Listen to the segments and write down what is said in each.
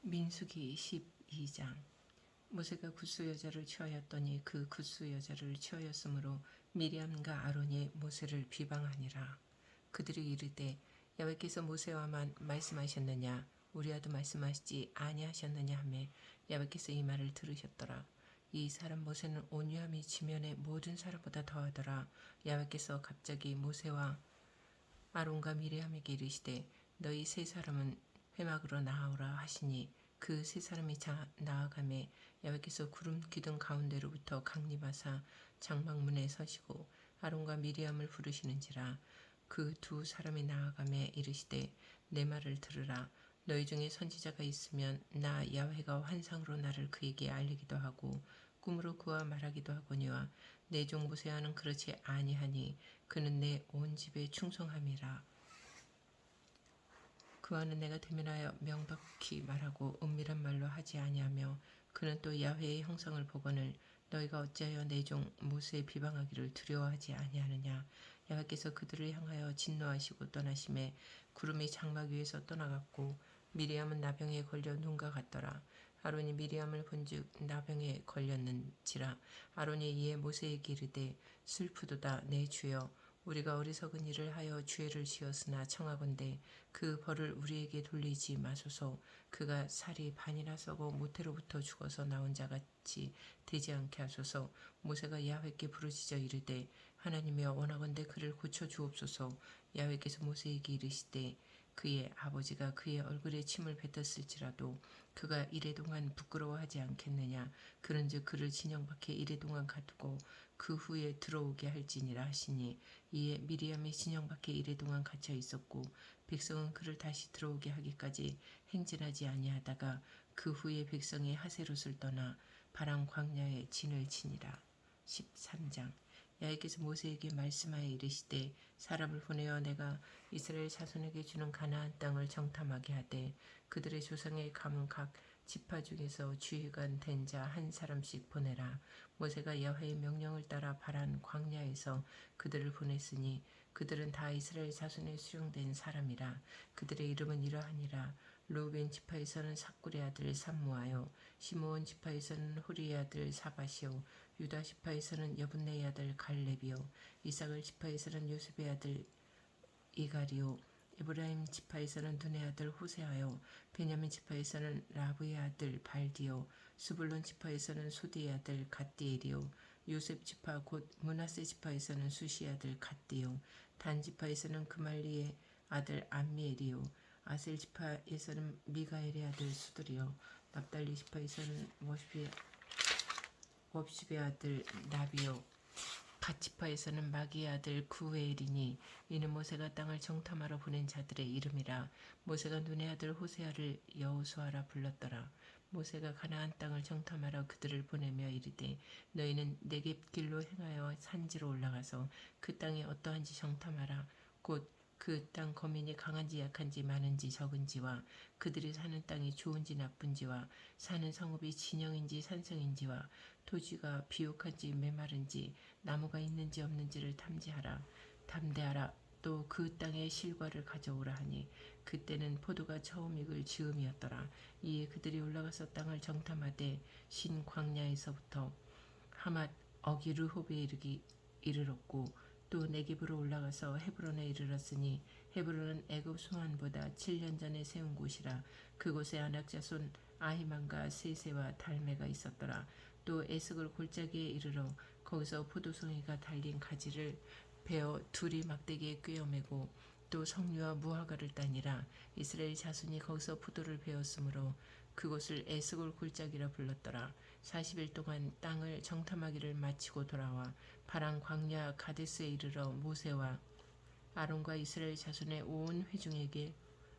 민수기 12장. 모세가 굿수 여자를 취하였더니 그 굿수 여자를 취하였으므로 미리암과 아론이 모세를 비방하니라. 그들이 이르되 야훼께서 모세와만 말씀하셨느냐 우리와도 말씀하시지 아니하셨느냐 하매 야훼께서 이 말을 들으셨더라. 이 사람 모세는 온유함이 지면의 모든 사람보다 더하더라. 야훼께서 갑자기 모세와 아론과 미리암에게 이르시되 너희 세 사람은 회막으로 나아오라 하시니 그 세 사람이 나아가매 야훼께서 구름 기둥 가운데로부터 강림하사 장막문에 서시고 아론과 미리암을 부르시는지라. 그 두 사람이 나아가매 이르시되 내 말을 들으라. 너희 중에 선지자가 있으면 나 야훼가 환상으로 나를 그에게 알리기도 하고 꿈으로 그와 말하기도 하거니와 내 종 모세와는 그렇지 아니하니 그는 내 온 집에 충성함이라. 그와는 내가 대면하여 명백히 말하고 은밀한 말로 하지 아니하며 그는 또 야훼의 형상을 보거늘 너희가 어찌하여 내 종 모세의 비방하기를 두려워하지 아니하느냐. 야훼께서 그들을 향하여 진노하시고 떠나심에 구름이 장막 위에서 떠나갔고 미리암은 나병에 걸려 눈과 같더라. 아론이 미리암을 본즉 나병에 걸렸는지라. 아론이 이에 모세에게 이르되 슬프도다 내 주여 우리가 어리석은 일을 하여 죄를 지었으나 청하건대 그 벌을 우리에게 돌리지 마소서. 그가 살이 반이나 썩어 모태로부터 죽어서 나온 자같이 되지 않게 하소서. 모세가 야훼께 부르짖어 이르되 하나님이여 원하건대 그를 고쳐 주옵소서. 야훼께서 모세에게 이르시되 그의 아버지가 그의 얼굴에 침을 뱉었을지라도 그가 이래동안 부끄러워하지 않겠느냐. 그런즉 그를 진영 밖에 이래동안 가두고 그 후에 들어오게 할지니라 하시니 이에 미리암이 진영 밖에 이래동안 갇혀 있었고 백성은 그를 다시 들어오게 하기까지 행진하지 아니하다가 그 후에 백성이 하세롯을 떠나 바람 광야에 진을 치니라. 13장. 야훼께서 모세에게 말씀하여 이르시되 사람을 보내어 내가 이스라엘 자손에게 주는 가나안 땅을 정탐하게 하되 그들의 조상의 가문 각 지파 중에서 주의관 된 자 한 사람씩 보내라. 모세가 야훼의 명령을 따라 바란 광야에서 그들을 보냈으니 그들은 다 이스라엘 자손에 수령된 사람이라. 그들의 이름은 이러하니라. 루벤 지파에서는 삭굴의 아들 삼무아요. 시므온 지파에서는 후리의 아들 사바시오. 유다 지파에서는 여분네의 아들 갈렙이요. 이삭을 지파에서는 요셉의 아들 이가리오. 에브라임 지파에서는 눈의 아들 호세아요. 베냐민 지파에서는 라브의 아들 발디오. 스불론 지파에서는 소디의 아들 갓디엘이요. 요셉 지파 곧 므낫세 지파에서는 수시의 아들 갓디요. 단 지파에서는 그말리의 아들 암미엘이요. 아셀 지파에서는 미가엘의 아들 수들이요. 납달리 지파에서는 웁십의 아들 나비요. 갓 지파에서는 마기의 아들 구웨일이니 이는 모세가 땅을 정탐하러 보낸 자들의 이름이라. 모세가 눈의 아들 호세아를 여호수아라 불렀더라. 모세가 가나안 땅을 정탐하러 그들을 보내며 이르되 너희는 네겝 길로 행하여 산지로 올라가서 그 땅이 어떠한지 정탐하라. 곧 그 땅 거민이 강한지 약한지 많은지 적은지와 그들이 사는 땅이 좋은지 나쁜지와 사는 성읍이 진영인지 산성인지와 토지가 비옥한지 메마른지 나무가 있는지 없는지를 담대하라. 또 그 땅의 실과를 가져오라 하니 그때는 포도가 처음 익을 즈음이었더라. 이에 그들이 올라가서 땅을 정탐하되 신 광야에서부터 하맛 어기 르홉에 이르렀고 또 네겝으로 올라가서 헤브론에 이르렀으니 헤브론은 애굽 소안보다 7년 전에 세운 곳이라. 그곳에 아낙 자손 아히만과 세세와 달메가 있었더라. 또 에스골 골짜기에 이르러 거기서 포도송이가 달린 가지를 베어 둘이 막대기에 꿰어매고 또 석류와 무화과를 따니라. 이스라엘 자손이 거기서 포도를 베었으므로 그곳을 에스골 골짜기라 불렀더라. 40일 동안 땅을 정탐하기를 마치고 돌아와 바람 광야 가데스에 이르러 모세와 아론과 이스라엘 자손의 온 회중에게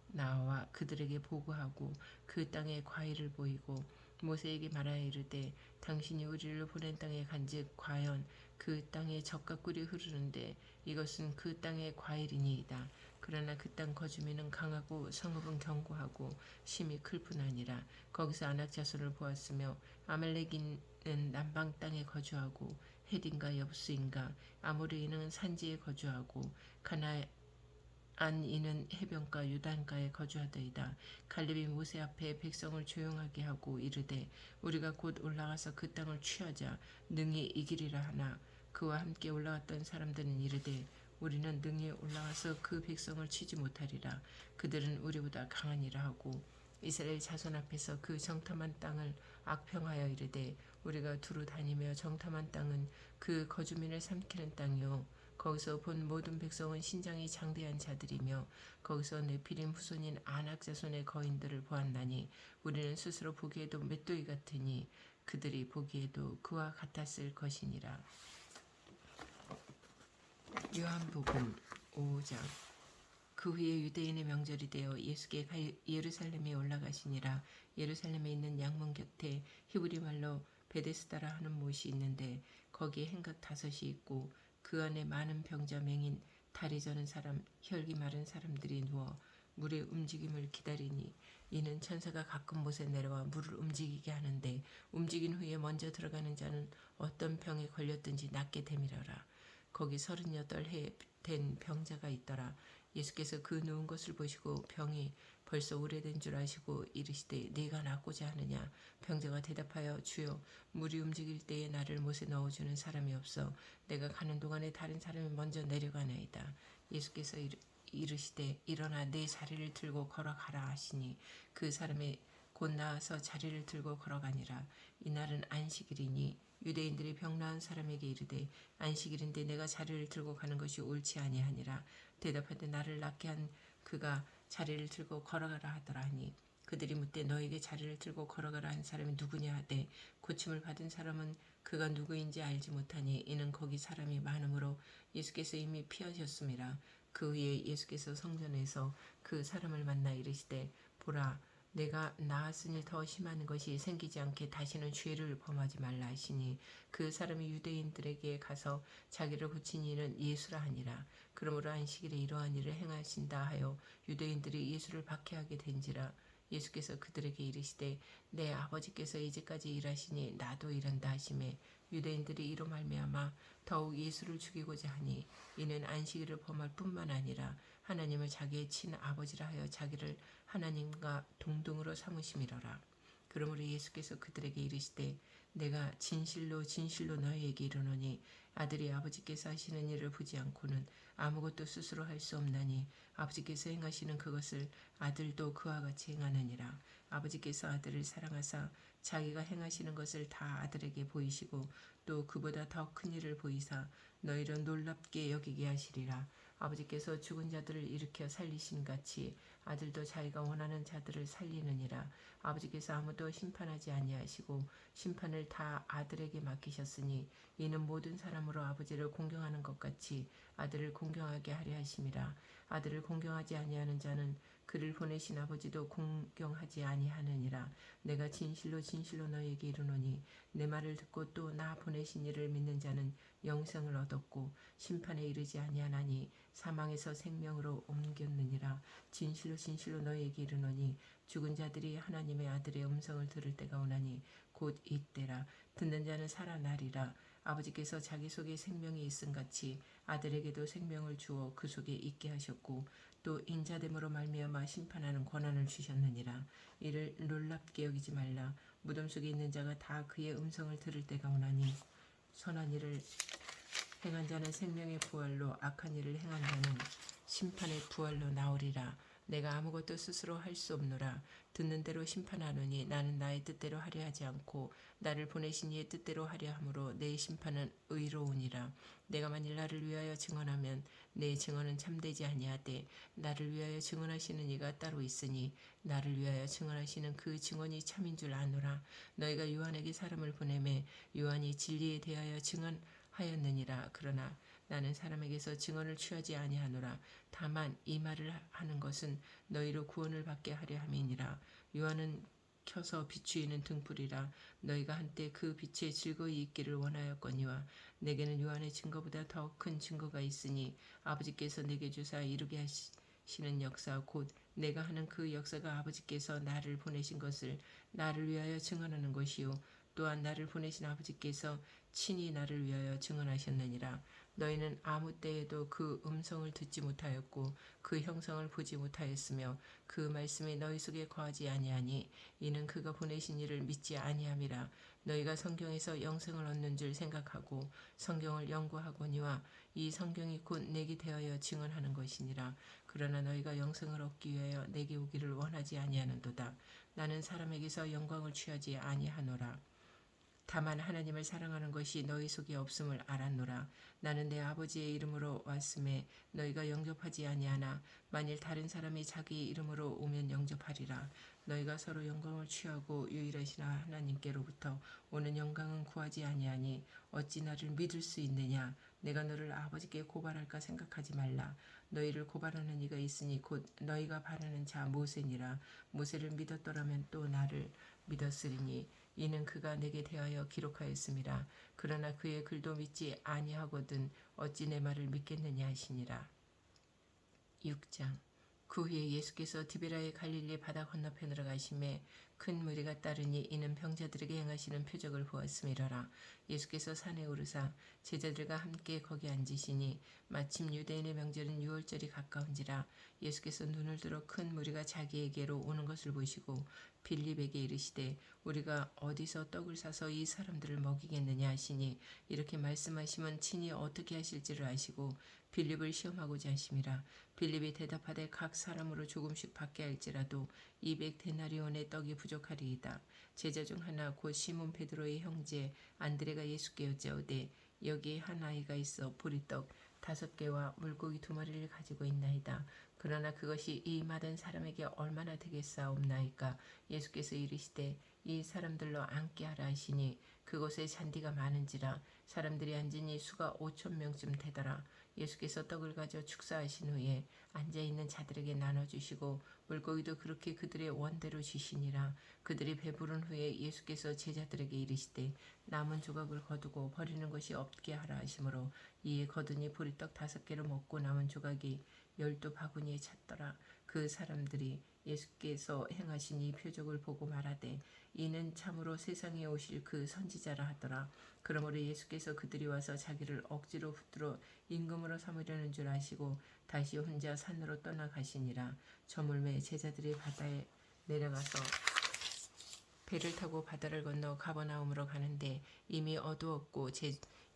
나와 그들에게 보고하고 그 땅의 과일을 보이고 모세에게 말하여 이르되 당신이 우리를 보낸 땅에 간즉 과연 그 땅에 젖과 꿀이 흐르는데 이것은 그 땅의 과일이니이다. 그러나 그 땅 거주민은 강하고 성읍은 견고하고 심히 클 뿐 아니라 거기서 아낙 자손을 보았으며 아말렉인은 남방 땅에 거주하고 헤딘과 여부스인가 아모리인은 산지에 거주하고 안 이는 해변가 요단가에 거주하더이다. 갈렙이 모세 앞에 백성을 조용하게 하고 이르되 우리가 곧 올라가서 그 땅을 취하자 능히 이기리라 하나 그와 함께 올라갔던 사람들은 이르되 우리는 능히 올라가서 그 백성을 치지 못하리라. 그들은 우리보다 강하니라 하고 이스라엘 자손 앞에서 그 정탐한 땅을 악평하여 이르되 우리가 두루 다니며 정탐한 땅은 그 거주민을 삼키는 땅이요 거기서 본 모든 백성은 신장이 장대한 자들이며 거기서 네피림 후손인 아낙 자손의 거인들을 보았나니 우리는 스스로 보기에도 맷돌이 같으니 그들이 보기에도 그와 같았을 것이니라. 요한복음 5장. 그 후에 유대인의 명절이 되어 예수께 예루살렘에 올라가시니라. 예루살렘에 있는 양문 곁에 히브리 말로 베데스다라 하는 못이 있는데 거기에 행각 5이 있고 그 안에 많은 병자 맹인 다리 저는 사람 혈기 마른 사람들이 누워 물의 움직임을 기다리니 이는 천사가 가끔 못에 내려와 물을 움직이게 하는데 움직인 후에 먼저 들어가는 자는 어떤 병에 걸렸든지 낫게 되밀어라. 거기 38해 된 병자가 있더라. 예수께서 그 누운 것을 보시고 병이 벌써 오래된 줄 아시고 이르시되 네가 낫고자 하느냐. 병자가 대답하여 주여 물이 움직일 때에 나를 못에 넣어주는 사람이 없어 내가 가는 동안에 다른 사람이 먼저 내려가나이다. 예수께서 이르시되 일어나 내 자리를 들고 걸어가라 하시니 그 사람이 곧 나와서 자리를 들고 걸어가니라. 이날은 안식일이니 유대인들이 병 나은 사람에게 이르되 안식일인데 내가 자리를 들고 가는 것이 옳지 아니하니라. 대답하되 나를 낫게 한 그가 자리를 들고 걸어가라 하더라 하니 그들이 묻되 너에게 자리를 들고 걸어가라 한 사람이 누구냐 하되 고침을 받은 사람은 그가 누구인지 알지 못하니 이는 거기 사람이 많으므로 예수께서 이미 피하셨음이라. 그 후에 예수께서 성전에서 그 사람을 만나 이르시되 보라 내가 나았으니 더 심한 것이 생기지 않게 다시는 죄를 범하지 말라 하시니 그 사람이 유대인들에게 가서 자기를 고친 이는 예수라 하니라. 그러므로 안식일에 이러한 일을 행하신다 하여 유대인들이 예수를 박해하게 된지라. 예수께서 그들에게 이르시되 내 아버지께서 이제까지 일하시니 나도 일한다 하시매 유대인들이 이로 말미암아 더욱 예수를 죽이고자 하니 이는 안식일을 범할 뿐만 아니라 하나님을 자기의 친아버지라 하여 자기를 하나님과 동등으로 삼으심이로라. 그러므로 예수께서 그들에게 이르시되 내가 진실로 진실로 너희에게 이르노니 아들이 아버지께서 하시는 일을 보지 않고는 아무것도 스스로 할 수 없나니 아버지께서 행하시는 그것을 아들도 그와 같이 행하느니라. 아버지께서 아들을 사랑하사 자기가 행하시는 것을 다 아들에게 보이시고 또 그보다 더 큰 일을 보이사 너희를 놀랍게 여기게 하시리라. 아버지께서 죽은 자들을 일으켜 살리신 같이 아들도 자기가 원하는 자들을 살리느니라. 아버지께서 아무도 심판하지 아니하시고 심판을 다 아들에게 맡기셨으니 이는 모든 사람으로 아버지를 공경하는 것 같이 아들을 공경하게 하려 하심이라. 아들을 공경하지 아니하는 자는 그를 보내신 아버지도 공경하지 아니하느니라. 내가 진실로 진실로 너희에게 이르노니 내 말을 듣고 또 나 보내신 이를 믿는 자는 영생을 얻었고 심판에 이르지 아니하나니 사망에서 생명으로 옮겼느니라. 진실로 진실로 너희에게 이르노니 죽은 자들이 하나님의 아들의 음성을 들을 때가 오나니 곧 이때라. 듣는 자는 살아나리라. 아버지께서 자기 속에 생명이 있음 같이 아들에게도 생명을 주어 그 속에 있게 하셨고 또 인자됨으로 말미암아 심판하는 권한을 주셨느니라. 이를 놀랍게 여기지 말라. 무덤 속에 있는 자가 다 그의 음성을 들을 때가 오나니 선한 일을 행한 자는 생명의 부활로 악한 일을 행한 자는 심판의 부활로 나오리라. 내가 아무것도 스스로 할 수 없노라. 듣는 대로 심판하노니 나는 나의 뜻대로 하려 하지 않고 나를 보내신 이의 뜻대로 하려 함으로 내 심판은 의로우니라. 내가 만일 나를 위하여 증언하면 내 증언은 참되지 아니하되 나를 위하여 증언하시는 이가 따로 있으니 나를 위하여 증언하시는 그 증언이 참인 줄 아노라. 너희가 요한에게 사람을 보내매 요한이 진리에 대하여 증언하였느니라. 그러나 나는 사람에게서 증언을 취하지 아니하노라. 다만 이 말을 하는 것은 너희로 구원을 받게 하려 함이니라. 요한은 켜서 비추이는 등불이라. 너희가 한때 그 빛에 즐거이 있기를 원하였거니와 내게는 요한의 증거보다 더 큰 증거가 있으니 아버지께서 내게 주사 이루게 하시는 역사 곧 내가 하는 그 역사가 아버지께서 나를 보내신 것을 나를 위하여 증언하는 것이요 또한 나를 보내신 아버지께서 친히 나를 위하여 증언하셨느니라. 너희는 아무 때에도 그 음성을 듣지 못하였고 그 형상을 보지 못하였으며 그 말씀이 너희 속에 거하지 아니하니 이는 그가 보내신 이를 믿지 아니함이라. 너희가 성경에서 영생을 얻는 줄 생각하고 성경을 연구하거니와 이 성경이 곧 내게 대하여 증언하는 것이니라. 그러나 너희가 영생을 얻기 위하여 내게 오기를 원하지 아니하는도다. 나는 사람에게서 영광을 취하지 아니하노라. 다만 하나님을 사랑하는 것이 너희 속에 없음을 알았노라. 나는 내 아버지의 이름으로 왔음에 너희가 영접하지 아니하나 만일 다른 사람이 자기 이름으로 오면 영접하리라. 너희가 서로 영광을 취하고 유일하신 하나님께로부터 오는 영광은 구하지 아니하니 어찌 나를 믿을 수 있느냐. 내가 너를 아버지께 고발할까 생각하지 말라. 너희를 고발하는 이가 있으니 곧 너희가 바라는 자 모세니라. 모세를 믿었더라면 또 나를 믿었으리니 이는 그가 내게 대하여 기록하였음이라. 그러나 그의 글도 믿지 아니하거든 어찌 내 말을 믿겠느냐 하시니라. 6장. 그 후에 예수께서 디베라의 갈릴리 바다 건너편으로 가심에 큰 무리가 따르니 이는 병자들에게 행하시는 표적을 보았음이러라. 예수께서 산에 오르사 제자들과 함께 거기 앉으시니 마침 유대인의 명절인 유월절이 가까운지라. 예수께서 눈을 들어 큰 무리가 자기에게로 오는 것을 보시고 빌립에게 이르시되 우리가 어디서 떡을 사서 이 사람들을 먹이겠느냐 하시니 이렇게 말씀하시면 친히 어떻게 하실지를 아시고 빌립을 시험하고자 하심이라. 빌립이 대답하되 각 사람으로 조금씩 받게 할지라도 200데나리온의 떡이 부족하리이다. 제자 중 하나 곧 시몬 베드로의 형제 안드레가 예수께 여짜오되 여기 한 아이가 있어 보리떡 5개와 물고기 2마리를 가지고 있나이다. 그러나 그것이 이 많은 사람에게 얼마나 되겠사옵나이까. 예수께서 이르시되 이 사람들로 앉게 하라 하시니 그곳에 잔디가 많은지라 사람들이 앉으니 수가 5,000명쯤 되더라. 예수께서 떡을 가져 축사하신 후에 앉아있는 자들에게 나눠주시고 물고기도 그렇게 그들의 원대로 주시니라. 그들이 배부른 후에 예수께서 제자들에게 이르시되 남은 조각을 거두고 버리는 것이 없게 하라 하시므로 이에 거두니 보리떡 5개를 먹고 남은 조각이 12바구니에 찼더라. 그 사람들이 예수께서 행하신 이 표적을 보고 말하되 이는 참으로 세상에 오실 그 선지자라 하더라. 그러므로 예수께서 그들이 와서 자기를 억지로 붙들어 임금으로 삼으려는 줄 아시고 다시 혼자 산으로 떠나가시니라. 저물매 제자들이 바다에 내려가서 배를 타고 바다를 건너 가버나움으로 가는데 이미 어두웠고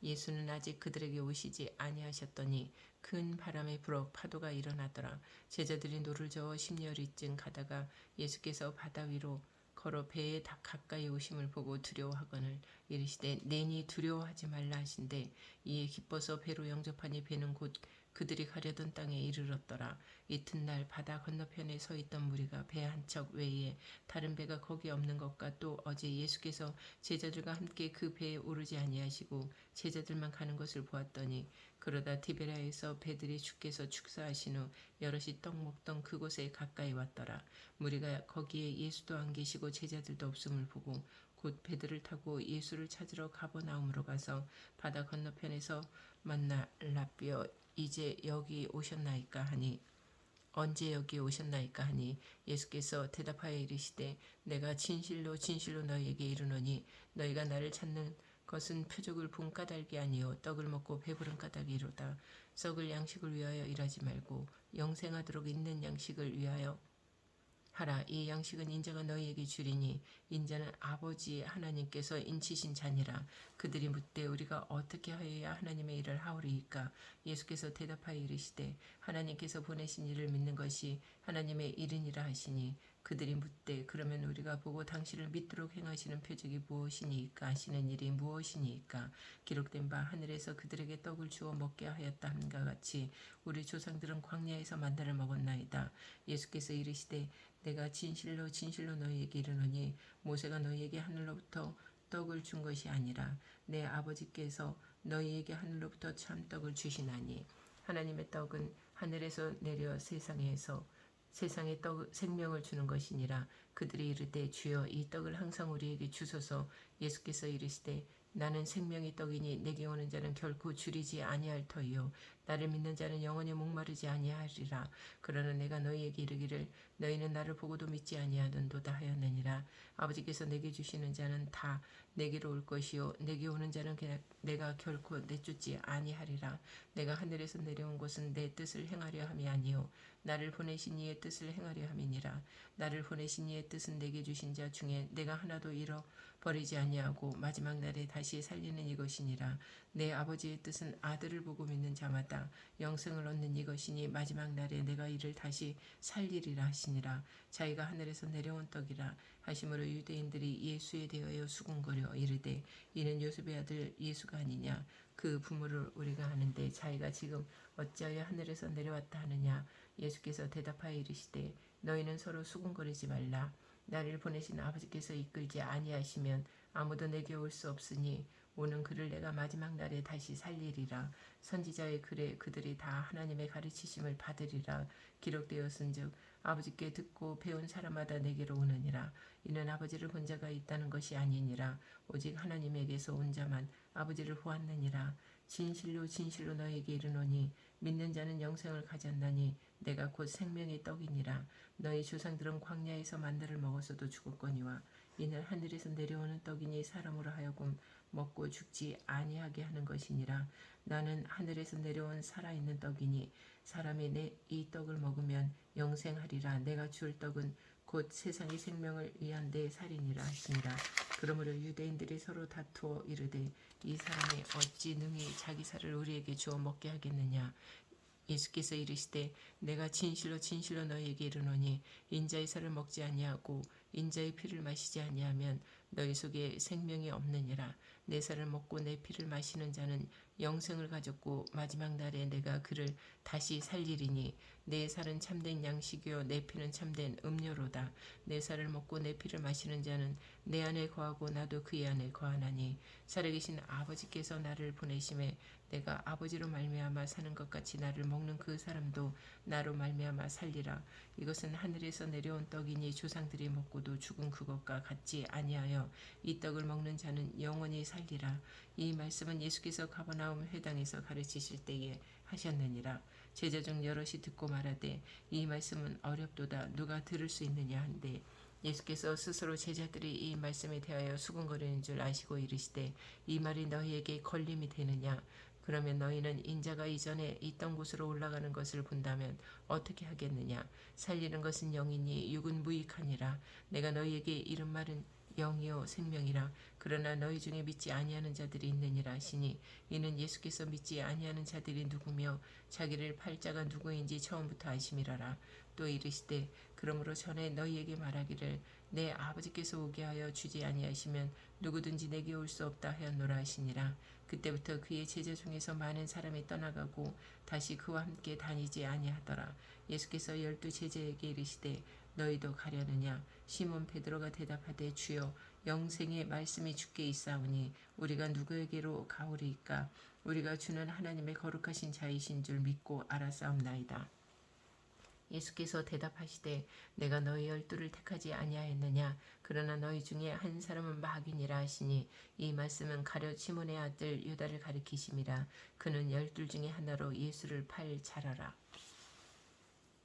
예수는 아직 그들에게 오시지 아니하셨더니 큰 바람에 불어 파도가 일어나더라. 제자들이 노를 저어 10여리쯤 가다가 예수께서 바다 위로 걸어 배에 다 가까이 오심을 보고 두려워하거늘 이르시되 내니 두려워하지 말라 하신대 이에 기뻐서 배로 영접하니 배는 곧 그들이 가려던 땅에 이르렀더라. 이튿날 바다 건너편에 서 있던 무리가 배 한 척 외에 다른 배가 거기 없는 것과 또 어제 예수께서 제자들과 함께 그 배에 오르지 아니하시고 제자들만 가는 것을 보았더니 그러다 디베라에서 배들이 주께서 축사하신 후 여럿이 떡 먹던 그곳에 가까이 왔더라. 무리가 거기에 예수도 안 계시고 제자들도 없음을 보고 곧 배들을 타고 예수를 찾으러 가버나움으로 가서 바다 건너편에서 만나 라비어 이제 여기 오셨나이까 하니 언제 여기 오셨나이까 하니 예수께서 대답하여 이르시되 내가 진실로 진실로 너희에게 이르노니 너희가 나를 찾는 것은 표적을 본 까닭이 아니요 떡을 먹고 배부른 까닭이로다. 썩을 양식을 위하여 일하지 말고 영생하도록 있는 양식을 위하여 하라. 이 양식은 인자가 너희에게 주리니 인자는 아버지 하나님께서 인치신 자니라. 그들이 묻되 우리가 어떻게 하여야 하나님의 일을 하오리이까. 예수께서 대답하여 이르시되 하나님께서 보내신 이를 믿는 것이 하나님의 일이니라 하시니 그들이 묻되 그러면 우리가 보고 당신을 믿도록 행하시는 표적이 무엇이니이까 하시는 일이 무엇이니이까. 기록된 바 하늘에서 그들에게 떡을 주어 먹게 하였다 함과 같이 우리 조상들은 광야에서 만나를 먹었나이다. 예수께서 이르시되 내가 진실로 진실로 너희에게 이르노니 모세가 너희에게 하늘로부터 떡을 준 것이 아니라 내 아버지께서 너희에게 하늘로부터 참 떡을 주시나니 하나님의 떡은 하늘에서 내려 세상에 생명을 주는 것이니라. 그들이 이르되 주여 이 떡을 항상 우리에게 주소서. 예수께서 이르시되 나는 생명의 떡이니 내게 오는 자는 결코 줄이지 아니할 터이요 나를 믿는 자는 영원히 목마르지 아니하리라. 그러나 내가 너희에게 이르기를 너희는 나를 보고도 믿지 아니하는도다 하였느니라. 아버지께서 내게 주시는 자는 다 내게로 올 것이요 내게 오는 자는 내가 결코 내쫓지 아니하리라. 내가 하늘에서 내려온 것은 내 뜻을 행하려 함이 아니요 나를 보내신 이의 뜻을 행하려 함이니라. 나를 보내신 이의 뜻은 내게 주신 자 중에 내가 하나도 잃어버리지 아니하고 마지막 날에 다시 살리는 이것이니라. 내 아버지의 뜻은 아들을 보고 믿는 자마다 영생을 얻는 이것이니 마지막 날에 내가 이를 다시 살리리라 하시니라. 자기가 하늘에서 내려온 떡이라 하심으로 유대인들이 예수에 대하여 수군거려 이르되 이는 요셉의 아들 예수가 아니냐. 그 부모를 우리가 아는데 자기가 지금 어찌하여 하늘에서 내려왔다 하느냐. 예수께서 대답하여 이르시되 너희는 서로 수군거리지 말라. 나를 보내신 아버지께서 이끌지 아니하시면 아무도 내게 올 수 없으니 오는 그를 내가 마지막 날에 다시 살리리라. 선지자의 글에 그들이 다 하나님의 가르치심을 받으리라 기록되었은즉 아버지께 듣고 배운 사람마다 내게로 오느니라. 이는 아버지를 본 자가 있다는 것이 아니니라. 오직 하나님에게서 온 자만 아버지를 보았느니라. 진실로 진실로 너희에게 이르노니 믿는 자는 영생을 가졌나니 내가 곧 생명의 떡이니라. 너희 조상들은 광야에서 만나를 먹어서도 죽었거니와 이는 하늘에서 내려오는 떡이니 사람으로 하여금 먹고 죽지 아니하게 하는 것이니라. 나는 하늘에서 내려온 살아있는 떡이니 사람이 내 이 떡을 먹으면 영생하리라. 내가 줄 떡은 곧 세상의 생명을 위한 내 살이니라 하시니라. 그러므로 유대인들이 서로 다투어 이르되 이 사람이 어찌 능히 자기 살을 우리에게 주어 먹게 하겠느냐. 예수께서 이르시되 내가 진실로 진실로 너희에게 이르노니 인자의 살을 먹지 아니하고 인자의 피를 마시지 아니하면 너희 속에 생명이 없느니라. 내 살을 먹고 내 피를 마시는 자는 영생을 가졌고 마지막 날에 내가 그를 다시 살리리니 내 살은 참된 양식이요 내 피는 참된 음료로다. 내 살을 먹고 내 피를 마시는 자는 내 안에 거하고 나도 그의 안에 거하나니 살아계신 아버지께서 나를 보내심에 내가 아버지로 말미암아 사는 것 같이 나를 먹는 그 사람도 나로 말미암아 살리라. 이것은 하늘에서 내려온 떡이니 조상들이 먹고도 죽은 그것과 같지 아니하여 이 떡을 먹는 자는 영원히 살리라. 이 말씀은 예수께서 가버나움 회당에서 가르치실 때에 하셨느니라. 제자 중 여럿이 듣고 말하되 이 말씀은 어렵도다 누가 들을 수 있느냐 한데 예수께서 스스로 제자들이 이 말씀에 대하여 수군거리는 줄 아시고 이르시되 이 말이 너희에게 걸림이 되느냐. 그러면 너희는 인자가 이전에 있던 곳으로 올라가는 것을 본다면 어떻게 하겠느냐. 살리는 것은 영이니 육은 무익하니라. 내가 너희에게 이른 말은 영이요 생명이라. 그러나 너희 중에 믿지 아니하는 자들이 있느니라 하시니 이는 예수께서 믿지 아니하는 자들이 누구며 자기를 팔 자가 누구인지 처음부터 아심이라라. 또 이르시되 그러므로 전에 너희에게 말하기를 내 아버지께서 오게 하여 주지 아니하시면 누구든지 내게 올 수 없다 하였노라 하시니라. 그때부터 그의 제자 중에서 많은 사람이 떠나가고 다시 그와 함께 다니지 아니하더라. 예수께서 12 제자에게 이르시되 너희도 가려느냐. 시몬 베드로가 대답하되 주여 영생의 말씀이 주께 있사오니 우리가 누구에게로 가오리이까. 우리가 주는 하나님의 거룩하신 자이신 줄 믿고 알았사옵나이다. 예수께서 대답하시되 내가 너희 12를 택하지 아니하였느냐. 그러나 너희 중에 한 사람은 마귀니라 하시니 이 말씀은 가룟 시몬의 아들 유다를 가리키심이라. 그는 12 중에 하나로 예수를 팔 자라라.